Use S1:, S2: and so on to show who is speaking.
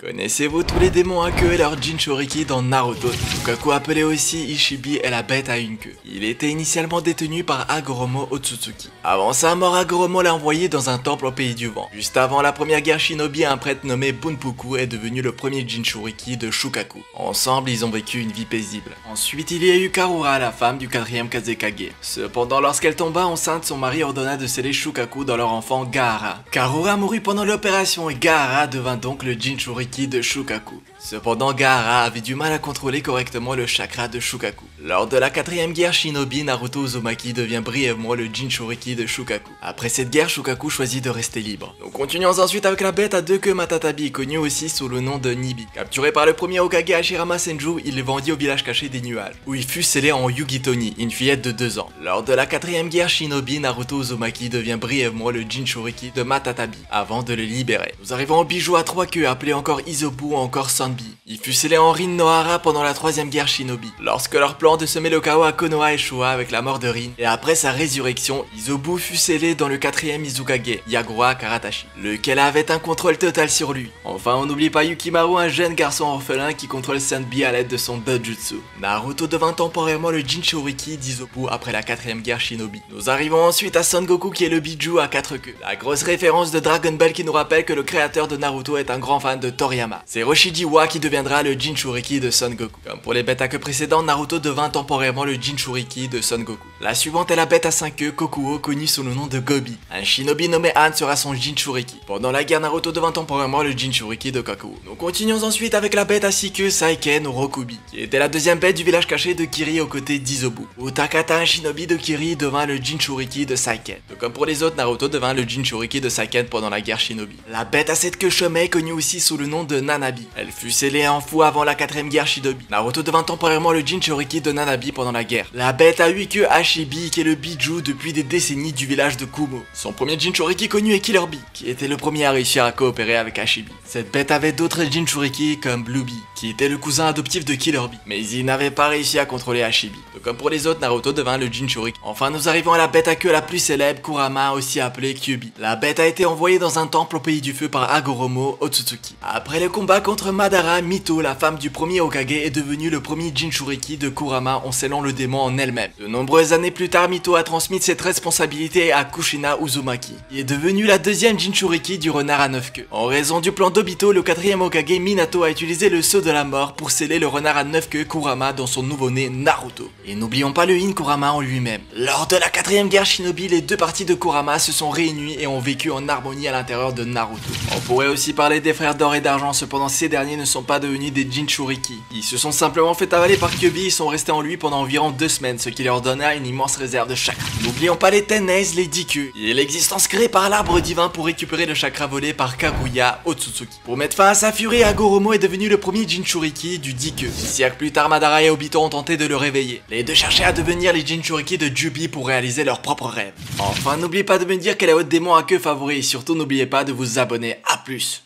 S1: Connaissez-vous tous les démons à queue et leur Jinchuriki dans Naruto? Shukaku, appelé aussi Ishibi, est la bête à une queue. Il était initialement détenu par Hagoromo Otsutsuki. Avant sa mort, Hagoromo l'a envoyé dans un temple au pays du vent. Juste avant la première guerre shinobi, un prêtre nommé Bunpuku est devenu le premier Jinchuriki de Shukaku. Ensemble, ils ont vécu une vie paisible. Ensuite, il y a eu Karura, la femme du 4e Kazekage. Cependant, lorsqu'elle tomba enceinte, son mari ordonna de sceller Shukaku dans leur enfant Gaara. Karura mourut pendant l'opération et Gaara devint donc le Jinchuriki de Shukaku. Cependant, Gaara avait du mal à contrôler correctement le chakra de Shukaku. Lors de la 4e guerre shinobi, Naruto Uzumaki devient brièvement le Jinchuriki de Shukaku. Après cette guerre, Shukaku choisit de rester libre. Nous continuons ensuite avec la bête à deux queues Matatabi, connue aussi sous le nom de Nibi. Capturé par le premier Hokage Hashirama Senju, il est vendu au village caché des nuages, où il fut scellé en Yugitoni, une fillette de 2 ans. Lors de la 4e guerre shinobi, Naruto Uzumaki devient brièvement le Jinchuriki de Matatabi, avant de le libérer. Nous arrivons au bijou à 3 queues, appelé encore Izobu ou encore Sanbi. Il fut scellé en Rin Nohara pendant la 3e guerre shinobi. Lorsque leur plan de semer le chaos à Konoha échoua avec la mort de Rin, et après sa résurrection, Izobu fut scellé dans le 4e Izukage, Yagura Karatashi, lequel avait un contrôle total sur lui. Enfin, on n'oublie pas Yukimaru, un jeune garçon orphelin qui contrôle Sanbi à l'aide de son Dojutsu. Naruto devint temporairement le Jinchuriki d'Izobu après la 4e guerre shinobi. Nous arrivons ensuite à Son Goku qui est le Biju à 4 queues. La grosse référence de Dragon Ball qui nous rappelle que le créateur de Naruto est un grand fan de Toriyama. C'est Roshijiwa qui deviendra le Jinchuriki de Son Goku. Comme pour les bêtes à queue précédentes, Naruto devint temporairement le Jinchuriki de Son Goku. La suivante est la bête à 5 queues, Kokuo, connue sous le nom de Gobi. Un shinobi nommé Han sera son Jinchuriki. Pendant la guerre, Naruto devint temporairement le Jinchuriki de Kokuo. Nous continuons ensuite avec la bête à 6 queues, Saiken ou Rokubi, qui était la 2e bête du village caché de Kiri aux côtés d'Izobu. Utakata, un shinobi de Kiri, devint le Jinchuriki de Saiken. Donc, comme pour les autres, Naruto devint le Jinchuriki de Saiken pendant la guerre shinobi. La bête à 7 queues, Shomei, connue aussi sous le nom de Nanabi. Elle fut scellée en fou avant la 4e guerre shinobi. Naruto devint temporairement le Jinchuriki de Nanabi pendant la guerre. La bête à 8 queues, Hashibi, qui est le Biju depuis des décennies du village de Kumo. Son premier Jinchuriki connu est Killer Bee, qui était le premier à réussir à coopérer avec Hashibi. Cette bête avait d'autres Jinchuriki comme Blue Bee, qui était le cousin adoptif de Killer Bee, mais il n'avait pas réussi à contrôler Hashibi. Donc, comme pour les autres, Naruto devint le Jinchuriki. Enfin, nous arrivons à la bête à queue la plus célèbre, Kurama, aussi appelée Kyuubi. La bête a été envoyée dans un temple au pays du feu par Hagoromo Otsutsuki. Après le combat contre Madara, Mito, la femme du premier Hokage, est devenue le premier Jinchuriki de Kurama en scellant le démon en elle-même. De nombreuses années plus tard, Mito a transmis cette responsabilité à Kushina Uzumaki, qui est devenue la 2e Jinchuriki du renard à 9 queues. En raison du plan d'Obito, le 4e Hokage Minato a utilisé le sceau de la mort pour sceller le renard à 9 queues Kurama dans son nouveau-né Naruto. Et n'oublions pas le In Kurama en lui-même. Lors de la 4e guerre shinobi, les deux parties de Kurama se sont réunies et ont vécu en harmonie à l'intérieur de Naruto. On pourrait aussi parler des frères d'or et d'argent, cependant ces derniers ne sont pas devenus des Jinchuriki. Ils se sont simplement fait avaler par Kyuubi et sont restés en lui pendant environ 2 semaines, ce qui leur donna une immense réserve de chakra. N'oublions pas les Tenais, les 10 queues, et l'existence créée par l'arbre divin pour récupérer le chakra volé par Kaguya Otsutsuki. Pour mettre fin à sa furie, Hagoromo est devenu le premier Jinchuriki du 10 queues. 6 siècles plus tard, Madara et Obito ont tenté de le réveiller. Les deux cherchaient à devenir les Jinchuriki de Jubi pour réaliser leurs propres rêves. Enfin, n'oubliez pas de me dire quel est votre démon à queue favori et surtout n'oubliez pas de vous abonner. À plus.